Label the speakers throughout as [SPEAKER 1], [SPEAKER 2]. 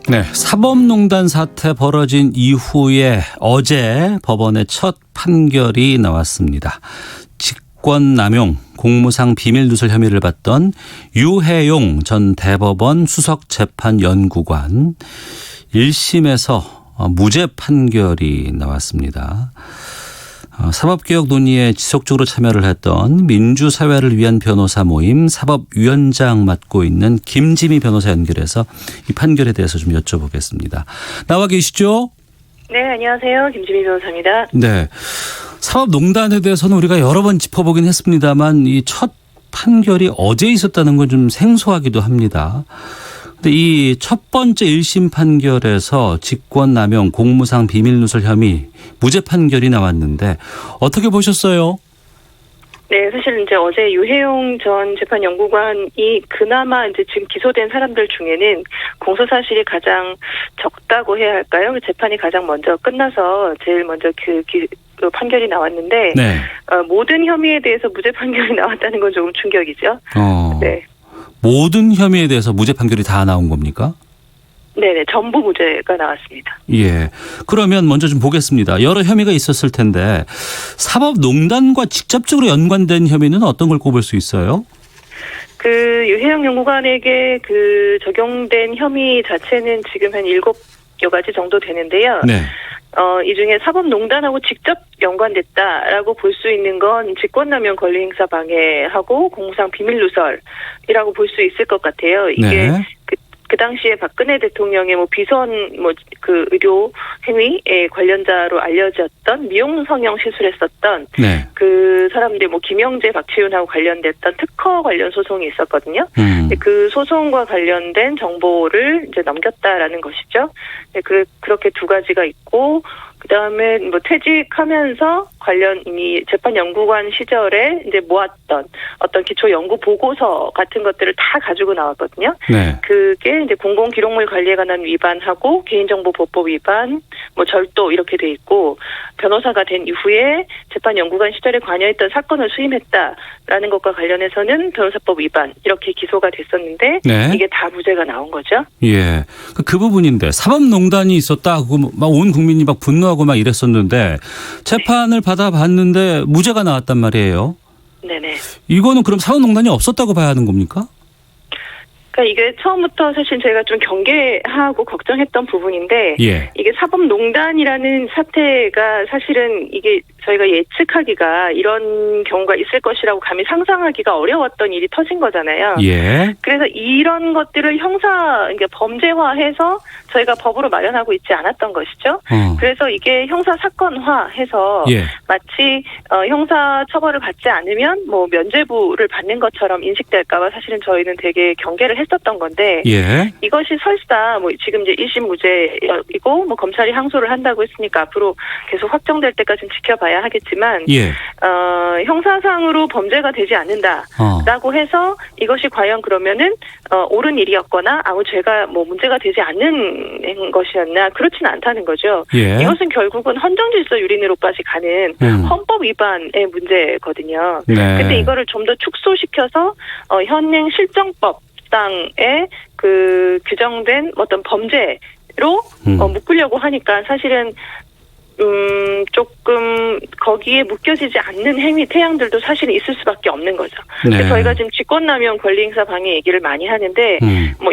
[SPEAKER 1] 네, 사법농단 사태 벌어진 이후에 어제 법원의 첫 판결이 나왔습니다. 직권남용, 공무상 비밀누설 혐의를 받던 유해용 전 대법원 수석재판연구관 1심에서 무죄 판결이 나왔습니다. 사법개혁 논의에 지속적으로 참여를 했던 민주사회를 위한 변호사 모임 사법위원장 맡고 있는 김지미 변호사 연결해서 이 판결에 대해서 좀 여쭤보겠습니다. 나와 계시죠?
[SPEAKER 2] 네, 안녕하세요. 김지미 변호사입니다.
[SPEAKER 1] 네, 사법농단에 대해서는 우리가 여러 번 짚어보긴 했습니다만 이 첫 판결이 어제 있었다는 건 좀 생소하기도 합니다. 근데 이 첫 번째 1심 판결에서 직권남용, 공무상 비밀누설 혐의 무죄 판결이 나왔는데 어떻게 보셨어요?
[SPEAKER 2] 네, 사실 이제 어제 유해용 전 재판연구관이 그나마 이제 지금 기소된 사람들 중에는 공소 사실이 가장 적다고 해야 할까요? 재판이 가장 먼저 끝나서 제일 먼저 그 판결이 나왔는데
[SPEAKER 1] 네.
[SPEAKER 2] 모든 혐의에 대해서 무죄 판결이 나왔다는 건 조금 충격이죠. 네.
[SPEAKER 1] 모든 혐의에 대해서 무죄 판결이 다 나온 겁니까?
[SPEAKER 2] 네네, 전부 무죄가 나왔습니다.
[SPEAKER 1] 예. 그러면 먼저 좀 보겠습니다. 여러 혐의가 있었을 텐데 사법농단과 직접적으로 연관된 혐의는 어떤 걸 꼽을 수 있어요?
[SPEAKER 2] 그 유해용 연구관에게 그 적용된 혐의 자체는 지금 한 7여 가지 정도 되는데요.
[SPEAKER 1] 네.
[SPEAKER 2] 이 중에 사법농단하고 직접 연관됐다라고 볼 수 있는 건 직권남용 권리행사 방해하고 공무상 비밀누설이라고 볼 수 있을 것 같아요. 이게
[SPEAKER 1] 네.
[SPEAKER 2] 그 당시에 박근혜 대통령의 비선 그 의료 행위에 관련자로 알려졌던 미용 성형 시술했었던
[SPEAKER 1] 네.
[SPEAKER 2] 그 사람들이 김영재, 박치훈하고 관련됐던 특허 관련 소송이 있었거든요. 그 소송과 관련된 정보를 이제 넘겼다라는 것이죠. 네, 그렇게 두 가지가 있고. 그다음에 퇴직하면서 관련 이미 재판연구관 시절에 이제 모았던 어떤 기초 연구 보고서 같은 것들을 다 가지고 나왔거든요. 네. 그게 이제 공공기록물 관리에 관한 위반하고 개인정보보호법 위반, 절도 이렇게 돼 있고 변호사가 된 이후에 재판연구관 시절에 관여했던 사건을 수임했다라는 것과 관련해서는 변호사법 위반 이렇게 기소가 됐었는데
[SPEAKER 1] 네.
[SPEAKER 2] 이게 다 무죄가 나온 거죠.
[SPEAKER 1] 예, 그 부분인데 사법농단이 있었다 하고 막 온 국민이 막 분노하고 막 이랬었는데 재판을 받아봤는데 무죄가 나왔단 말이에요. 네네. 이거는 그럼 사법농단이 없었다고 봐야 하는 겁니까?
[SPEAKER 2] 그러니까 이게 처음부터 사실 제가 좀 경계하고 걱정했던 부분인데
[SPEAKER 1] 예.
[SPEAKER 2] 이게 사법농단이라는 사태가 사실은 이게 저희가 예측하기가 이런 경우가 있을 것이라고 감히 상상하기가 어려웠던 일이 터진 거잖아요.
[SPEAKER 1] 예.
[SPEAKER 2] 그래서 이런 것들을 그러니까 범죄화해서 저희가 법으로 마련하고 있지 않았던 것이죠. 그래서 이게 형사 사건화해서
[SPEAKER 1] 예.
[SPEAKER 2] 마치 형사 처벌을 받지 않으면 면죄부를 받는 것처럼 인식될까 봐 사실은 저희는 되게 경계를 했었던 건데
[SPEAKER 1] 예.
[SPEAKER 2] 이것이 설사 지금 이제 1심 무죄이고 검찰이 항소를 한다고 했으니까 앞으로 계속 확정될 때까지는 지켜봐야 하겠지만
[SPEAKER 1] 예.
[SPEAKER 2] 형사상으로 범죄가 되지 않는다라고 해서 이것이 과연 그러면은 옳은 일이었거나 아무 죄가 문제가 되지 않는 것이었나 그렇지는 않다는 거죠.
[SPEAKER 1] 예.
[SPEAKER 2] 이것은 결국은 헌정질서 유린으로까지 가는 헌법 위반의 문제거든요.
[SPEAKER 1] 네.
[SPEAKER 2] 근데 이거를 좀 더 축소시켜서 현행 실정법 상에 규정된 어떤 범죄로 묶으려고 하니까 사실은 조금 거기에 묶여지지 않는 행위 태양들도 사실은 있을 수밖에 없는 거죠.
[SPEAKER 1] 네.
[SPEAKER 2] 저희가 지금 직권남용 권리행사 방해 얘기를 많이 하는데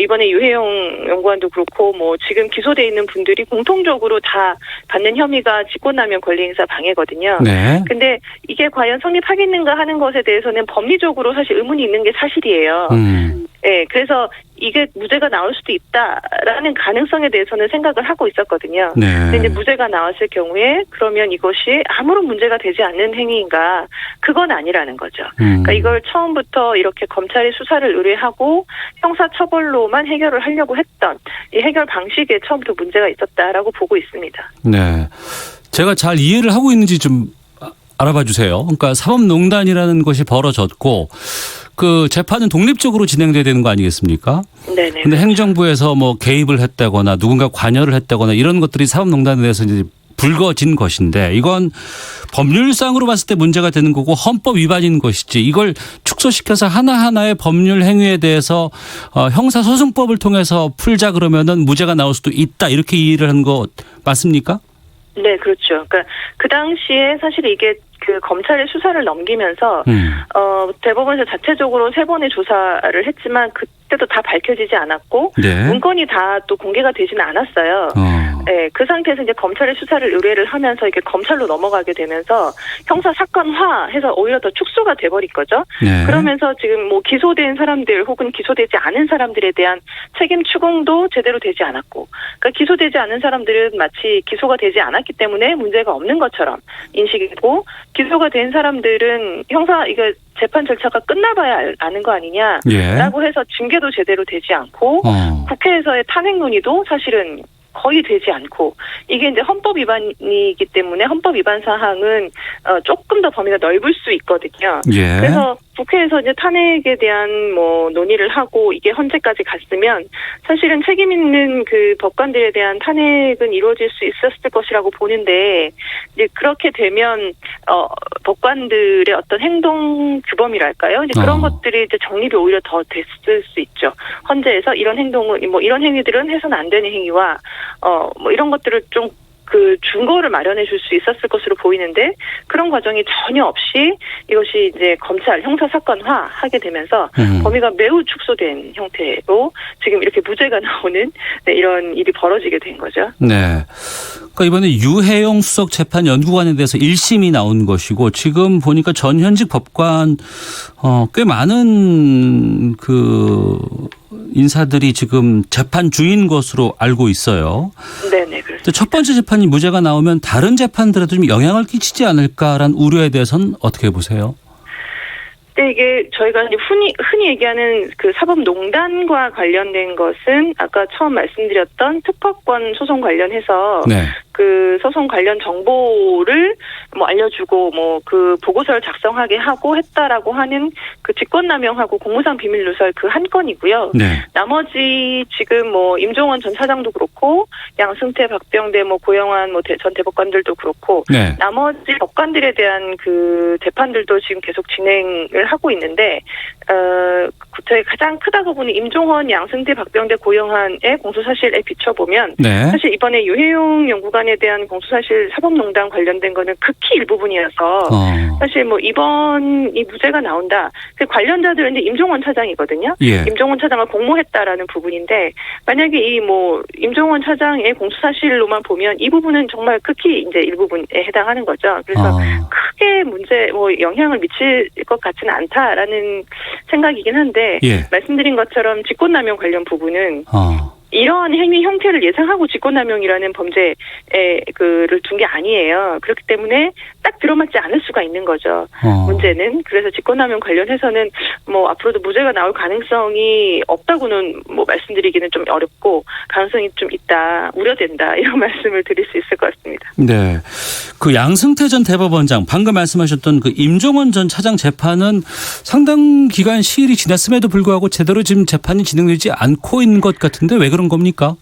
[SPEAKER 2] 이번에 유해용 연구관도 그렇고 지금 기소돼 있는 분들이 공통적으로 다 받는 혐의가 직권남용 권리행사 방해거든요.
[SPEAKER 1] 네.
[SPEAKER 2] 근데 이게 과연 성립하겠는가 하는 것에 대해서는 법리적으로 사실 의문이 있는 게 사실이에요. 네, 그래서 이게 무죄가 나올 수도 있다라는 가능성에 대해서는 생각을 하고 있었거든요.
[SPEAKER 1] 네.
[SPEAKER 2] 근데 이제 무죄가 나왔을 경우에 그러면 이것이 아무런 문제가 되지 않는 행위인가? 그건 아니라는 거죠. 그러니까 이걸 처음부터 이렇게 검찰이 수사를 의뢰하고 형사처벌로만 해결을 하려고 했던 이 해결 방식에 처음부터 문제가 있었다라고 보고 있습니다.
[SPEAKER 1] 네, 제가 잘 이해를 하고 있는지 좀 알아봐 주세요. 그러니까 사법농단이라는 것이 벌어졌고 그 재판은 독립적으로 진행돼야 되는 거 아니겠습니까? 네네. 근데 행정부에서 개입을 했다거나 누군가 관여를 했다거나 이런 것들이 사법농단에 대해서 이제 불거진 것인데 이건 법률상으로 봤을 때 문제가 되는 거고 헌법 위반인 것이지 이걸 축소시켜서 하나하나의 법률 행위에 대해서 형사소송법을 통해서 풀자 그러면은 무죄가 나올 수도 있다 이렇게 이해를 한 거 맞습니까?
[SPEAKER 2] 네, 그렇죠. 그러니까 그 당시에 사실 이게 그 검찰의 수사를 넘기면서 대법원에서 자체적으로 3번의 조사를 했지만 그때도 다 밝혀지지 않았고
[SPEAKER 1] 네.
[SPEAKER 2] 문건이 다 또 공개가 되지는 않았어요. 네, 그 상태에서 이제 검찰의 수사를 의뢰를 하면서 이게 검찰로 넘어가게 되면서 형사 사건화해서 오히려 더 축소가 돼버린 거죠.
[SPEAKER 1] 네.
[SPEAKER 2] 그러면서 지금 뭐 기소된 사람들 혹은 기소되지 않은 사람들에 대한 책임 추궁도 제대로 되지 않았고, 그러니까 기소되지 않은 사람들은 마치 기소가 되지 않았기 때문에 문제가 없는 것처럼 인식이 되고, 기소가 된 사람들은 형사 이거 재판 절차가 끝나봐야 아는 거 아니냐라고 해서 징계도 제대로 되지 않고 국회에서의 탄핵 논의도 사실은 거의 되지 않고, 이게 이제 헌법 위반이기 때문에 헌법 위반 사항은 조금 더 범위가 넓을 수 있거든요.
[SPEAKER 1] 예.
[SPEAKER 2] 그래서 국회에서 이제 탄핵에 대한 뭐 논의를 하고 이게 헌재까지 갔으면 사실은 책임 있는 그 법관들에 대한 탄핵은 이루어질 수 있었을 것이라고 보는데, 이제 그렇게 되면 법관들의 어떤 행동 규범이랄까요? 이제 그런 것들이 이제 정립이 오히려 더 됐을 수 있죠. 헌재에서 이런 행동은 뭐 이런 행위들은 해서는 안 되는 행위와 뭐 이런 것들을 좀 그 준거를 마련해 줄 수 있었을 것으로 보이는데, 그런 과정이 전혀 없이 이것이 이제 검찰 형사 사건화 하게 되면서 범위가 매우 축소된 형태로 지금 이렇게 무죄가 나오는 이런 일이 벌어지게 된 거죠.
[SPEAKER 1] 네. 그러니까 이번에 유해용 수석 재판 연구관에 대해서 1심이 나온 것이고, 지금 보니까 전현직 법관 꽤 많은 그 인사들이 지금 재판 중인 것으로 알고 있어요.
[SPEAKER 2] 네네, 그렇습니다.
[SPEAKER 1] 첫 번째 재판이 무죄가 나오면 다른 재판들에도 좀 영향을 끼치지 않을까라는 우려에 대해서는 어떻게 보세요?
[SPEAKER 2] 근데 이게 저희가 이제 흔히 얘기하는 그 사법농단과 관련된 것은 아까 처음 말씀드렸던 특허권 소송 관련해서
[SPEAKER 1] 네.
[SPEAKER 2] 그 소송 관련 정보를 뭐 알려주고 뭐 그 보고서를 작성하게 하고 했다라고 하는 그 직권남용하고 공무상 비밀 누설 그 한 건이고요.
[SPEAKER 1] 네.
[SPEAKER 2] 나머지 지금 뭐 임종원 전 차장도 그렇고 양승태, 박병대, 뭐 고영환 뭐 전 대법관들도 그렇고
[SPEAKER 1] 네.
[SPEAKER 2] 나머지 법관들에 대한 그 재판들도 지금 계속 진행을 하고 있는데, 저희 가장 크다 부분이 임종원, 양승태, 박병대, 고영환의 공소사실에 비춰보면
[SPEAKER 1] 네.
[SPEAKER 2] 사실 이번에 유해용 연구관에 대한 공소사실 사법농단 관련된 거는 극히 일부분이어서 사실 뭐 이번 이 무죄가 나온다. 그 관련자들은 이제 임종원 차장이거든요.
[SPEAKER 1] 예.
[SPEAKER 2] 임종원 차장을 공모했다라는 부분인데, 만약에 이 뭐 임종원 차장의 공소사실로만 보면 이 부분은 정말 극히 이제 일부분에 해당하는 거죠. 그래서 크게 문제 뭐 영향을 미칠 것 같지는 않다라는 생각이긴 한데,
[SPEAKER 1] 예.
[SPEAKER 2] 말씀드린 것처럼 직권남용 관련 부분은 이러한 행위 형태를 예상하고 직권남용이라는 범죄에 그를 둔 게 아니에요. 그렇기 때문에 딱 들어맞지 않을 수가 있는 거죠. 문제는. 그래서 직권남용 관련해서는 뭐 앞으로도 무죄가 나올 가능성이 없다고는 뭐 말씀드리기는 좀 어렵고, 가능성이 좀 있다, 우려된다, 이런 말씀을 드릴 수 있을 것 같습니다.
[SPEAKER 1] 네. 그 양승태 전 대법원장, 방금 말씀하셨던 그 임종원 전 차장 재판은 상당 기간 시일이 지났음에도 불구하고 제대로 지금 재판이 진행되지 않고 있는 것 같은데 왜 그런 겁니까?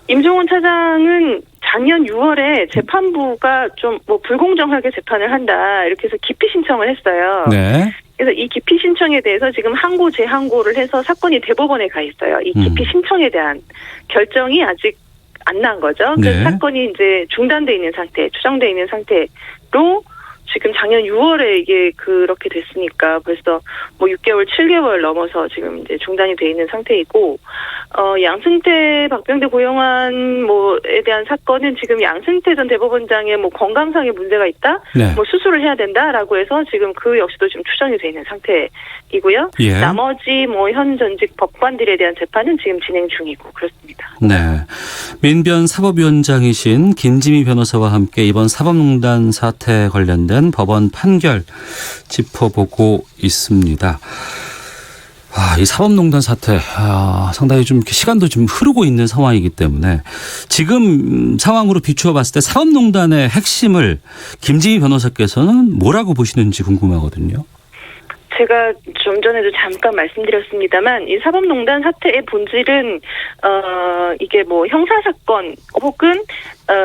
[SPEAKER 2] 임종원 차장은 작년 6월에 재판부가 좀 뭐 불공정하게 재판을 한다, 이렇게 해서 기피 신청을 했어요.
[SPEAKER 1] 네.
[SPEAKER 2] 그래서 이 기피 신청에 대해서 지금 항고 재항고를 해서 사건이 대법원에 가 있어요. 이 기피 신청에 대한 결정이 아직 안 난 거죠. 그래서
[SPEAKER 1] 네.
[SPEAKER 2] 사건이 이제 중단돼 있는 상태, 추정돼 있는 상태로 지금 작년 6월에 이게 그렇게 됐으니까 벌써 뭐 6개월, 7개월 넘어서 지금 이제 중단이 돼 있는 상태이고, 양승태, 박병대, 고영환 뭐에 대한 사건은 지금 양승태 전 대법원장의 뭐 건강상의 문제가 있다,
[SPEAKER 1] 네.
[SPEAKER 2] 뭐 수술을 해야 된다라고 해서 지금 그 역시도 지금 추정이 돼 있는 상태이고요.
[SPEAKER 1] 예.
[SPEAKER 2] 나머지 뭐 현 전직 법관들에 대한 재판은 지금 진행 중이고 그렇습니다.
[SPEAKER 1] 네. 민변 사법위원장이신 김지미 변호사와 함께 이번 사법농단 사태 관련된 법원 판결 짚어보고 있습니다. 이 사법농단 사태 상당히 좀 시간도 좀 흐르고 있는 상황이기 때문에 지금 상황으로 비추어 봤을 때 사법농단의 핵심을 김지미 변호사께서는 뭐라고 보시는지 궁금하거든요.
[SPEAKER 2] 제가 좀 전에도 잠깐 말씀드렸습니다만, 이 사법농단 사태의 본질은 이게 뭐 형사사건 혹은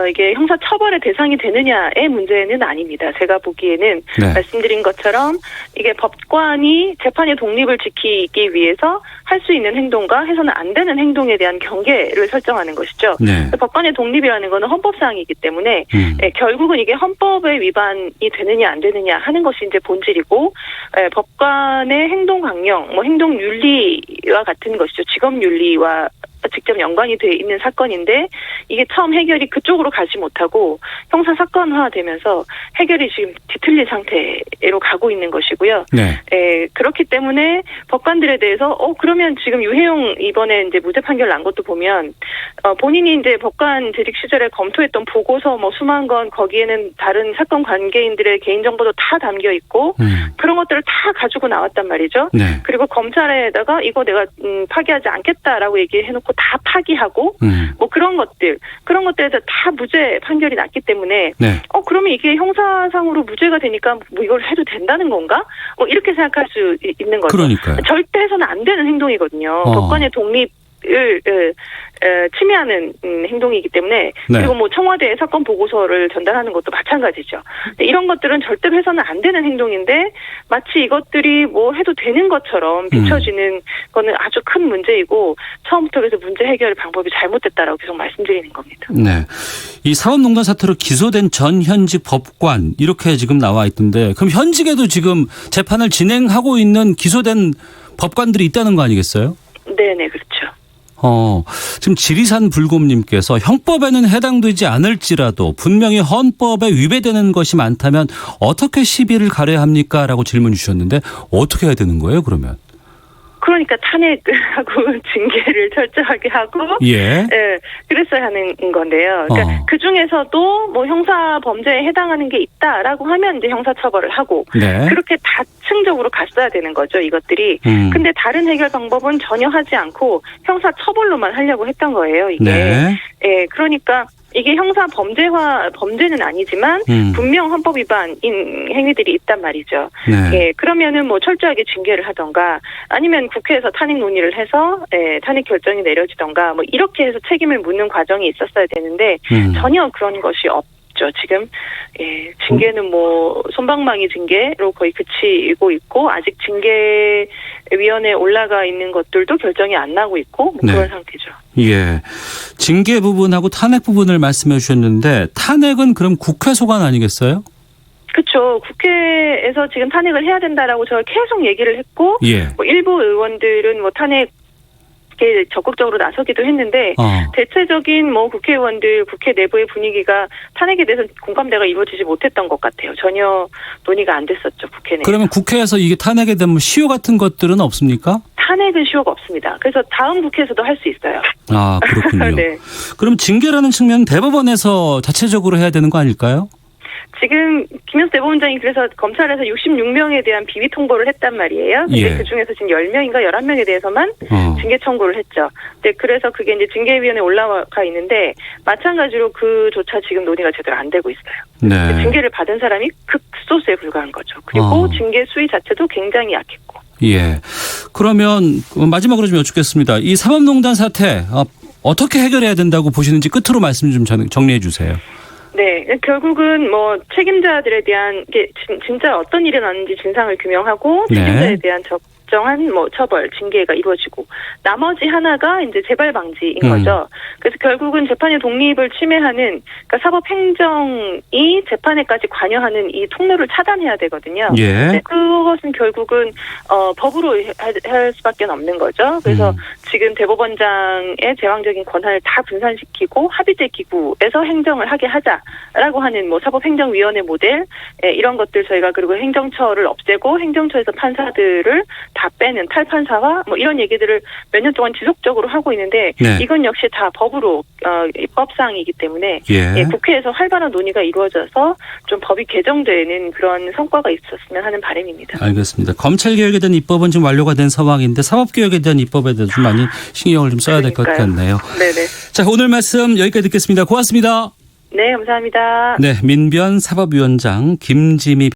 [SPEAKER 2] 이게 형사 처벌의 대상이 되느냐의 문제는 아닙니다. 제가 보기에는
[SPEAKER 1] 네.
[SPEAKER 2] 말씀드린 것처럼 이게 법관이 재판의 독립을 지키기 위해서 할 수 있는 행동과 해서는 안 되는 행동에 대한 경계를 설정하는 것이죠.
[SPEAKER 1] 네.
[SPEAKER 2] 법관의 독립이라는 것은 헌법사항이기 때문에 결국은 이게 헌법의 위반이 되느냐 안 되느냐 하는 것이 이제 본질이고 법관의 행동 강령, 뭐 행동 윤리와 같은 것이죠. 직업 윤리와 직접 연관이 돼 있는 사건인데 이게 처음 해결이 그쪽으로 가지 못하고 형사 사건화되면서 해결이 지금 뒤틀린 상태로 가고 있는 것이고요.
[SPEAKER 1] 네.
[SPEAKER 2] 그렇기 때문에 법관들에 대해서 그러면 지금 유해용 이번에 이제 무죄 판결 난 것도 보면 본인이 이제 법관 재직 시절에 검토했던 보고서 뭐 수만 건 거기에는 다른 사건 관계인들의 개인 정보도 다 담겨 있고 그런 것들을 다 가지고 나왔단 말이죠.
[SPEAKER 1] 네.
[SPEAKER 2] 그리고 검찰에다가 이거 내가 파기하지 않겠다라고 얘기해놓고 다 파기하고 뭐 그런 것들에서 다 무죄 판결이 났기 때문에
[SPEAKER 1] 네.
[SPEAKER 2] 그러면 이게 형사상으로 무죄가 되니까 뭐 이걸 해도 된다는 건가? 뭐 이렇게 생각할 수 있는 거죠.
[SPEAKER 1] 그러니까요.
[SPEAKER 2] 절대 해서는 안 되는 행동이거든요. 법관의 독립을 침해하는 행동이기 때문에
[SPEAKER 1] 네.
[SPEAKER 2] 그리고 뭐 청와대에 사건 보고서를 전달하는 것도 마찬가지죠. 이런 것들은 절대로 해서는 안 되는 행동인데 마치 이것들이 뭐 해도 되는 것처럼 비춰지는 거는 아주 큰 문제이고 처음부터 그래서 문제 해결 방법이 잘못됐다라고 계속 말씀드리는 겁니다.
[SPEAKER 1] 네. 이 사법농단 사태로 기소된 전 현직 법관 이렇게 지금 나와 있던데 그럼 현직에도 지금 재판을 진행하고 있는 기소된 법관들이 있다는 거 아니겠어요?
[SPEAKER 2] 네네, 그렇죠.
[SPEAKER 1] 지금 지리산 불곰님께서 형법에는 해당되지 않을지라도 분명히 헌법에 위배되는 것이 많다면 어떻게 시비를 가려야 합니까? 라고 질문 주셨는데 어떻게 해야 되는 거예요, 그러면?
[SPEAKER 2] 그러니까 탄핵하고 징계를 철저하게 하고
[SPEAKER 1] 예.
[SPEAKER 2] 그랬어야 하는 건데요. 그러니까 그 중에서도 뭐 형사 범죄에 해당하는 게 있다라고 하면 이제 형사 처벌을 하고
[SPEAKER 1] 네.
[SPEAKER 2] 그렇게 다층적으로 갔어야 되는 거죠, 이것들이. 근데 다른 해결 방법은 전혀 하지 않고 형사 처벌로만 하려고 했던 거예요, 이게.
[SPEAKER 1] 네.
[SPEAKER 2] 그러니까 이게 형사 범죄는 아니지만 분명 헌법 위반인 행위들이 있단 말이죠.
[SPEAKER 1] 네.
[SPEAKER 2] 그러면은 뭐 철저하게 징계를 하던가 아니면 국회에서 탄핵 논의를 해서 탄핵 결정이 내려지던가 뭐 이렇게 해서 책임을 묻는 과정이 있었어야 되는데 전혀 그런 것이 없죠. 지금 징계는 뭐 솜방망이 징계로 거의 그치고 있고 아직 징계위원회에 올라가 있는 것들도 결정이 안 나고 있고 뭐 그런 상태죠.
[SPEAKER 1] 예, 징계 부분하고 탄핵 부분을 말씀해 주셨는데 탄핵은 그럼 국회 소관 아니겠어요?
[SPEAKER 2] 그렇죠. 국회에서 지금 탄핵을 해야 된다라고 저가 계속 얘기를 했고
[SPEAKER 1] 예.
[SPEAKER 2] 뭐 일부 의원들은 뭐 탄핵 적극적으로 나서기도 했는데 대체적인 뭐 국회의원들 국회 내부의 분위기가 탄핵에 대해서 공감대가 이루어지지 못했던 것 같아요. 전혀 논의가 안 됐었죠, 국회 내에서.
[SPEAKER 1] 그러면 국회에서 이게 탄핵에 대한 뭐 시효 같은 것들은 없습니까?
[SPEAKER 2] 탄핵은 시효가 없습니다. 그래서 다음 국회에서도 할 수 있어요.
[SPEAKER 1] 아, 그렇군요.
[SPEAKER 2] 네.
[SPEAKER 1] 그럼 징계라는 측면은 대법원에서 자체적으로 해야 되는 거 아닐까요?
[SPEAKER 2] 지금 김현수 대법원장이 그래서 검찰에서 66명에 대한 비위 통보를 했단 말이에요. 근데
[SPEAKER 1] 예.
[SPEAKER 2] 그중에서 지금 10명인가 11명에 대해서만 징계 청구를 했죠. 네, 그래서 그게 이제 징계위원회에 올라가 있는데 마찬가지로 그조차 지금 논의가 제대로 안 되고 있어요.
[SPEAKER 1] 네.
[SPEAKER 2] 징계를 받은 사람이 극소수에 불과한 거죠. 그리고 징계 수위 자체도 굉장히 약했고.
[SPEAKER 1] 예. 그러면 마지막으로 좀 여쭙겠습니다. 이 사법농단 사태 어떻게 해결해야 된다고 보시는지 끝으로 말씀 좀 정리해 주세요.
[SPEAKER 2] 네, 결국은 뭐 책임자들에 대한 게 진짜 어떤 일이 났는지 진상을 규명하고 책임자에 대한 적정한 뭐 처벌, 징계가 이루어지고 나머지 하나가 이제 재발 방지인 거죠. 그래서 결국은 재판의 독립을 침해하는 그러니까 사법행정이 재판에까지 관여하는 이 통로를 차단해야 되거든요.
[SPEAKER 1] 예.
[SPEAKER 2] 그것은 결국은 법으로 할 수밖에 없는 거죠. 그래서 지금 대법원장의 제왕적인 권한을 다 분산시키고 합의제 기구에서 행정을 하게 하자라고 하는 뭐 사법행정위원회 모델 이런 것들 저희가 그리고 행정처를 없애고 행정처에서 판사들을 다 빼는 탈판사화 뭐 이런 얘기들을 몇 년 동안 지속적으로 하고 있는데
[SPEAKER 1] 네.
[SPEAKER 2] 이건 역시 다 법으로 입법사항이기 때문에
[SPEAKER 1] 예.
[SPEAKER 2] 국회에서 활발한 논의가 이루어져서 좀 법이 개정되는 그런 성과가 있었으면 하는 바람입니다.
[SPEAKER 1] 알겠습니다. 검찰개혁에 대한 입법은 지금 완료가 된 상황인데 사법개혁에 대한 입법에 대해서 좀 많이 신경을 좀 써야 될 것 같네요.
[SPEAKER 2] 네네.
[SPEAKER 1] 자, 오늘 말씀 여기까지 듣겠습니다. 고맙습니다.
[SPEAKER 2] 네, 감사합니다.
[SPEAKER 1] 네, 민변 사법위원장 김지미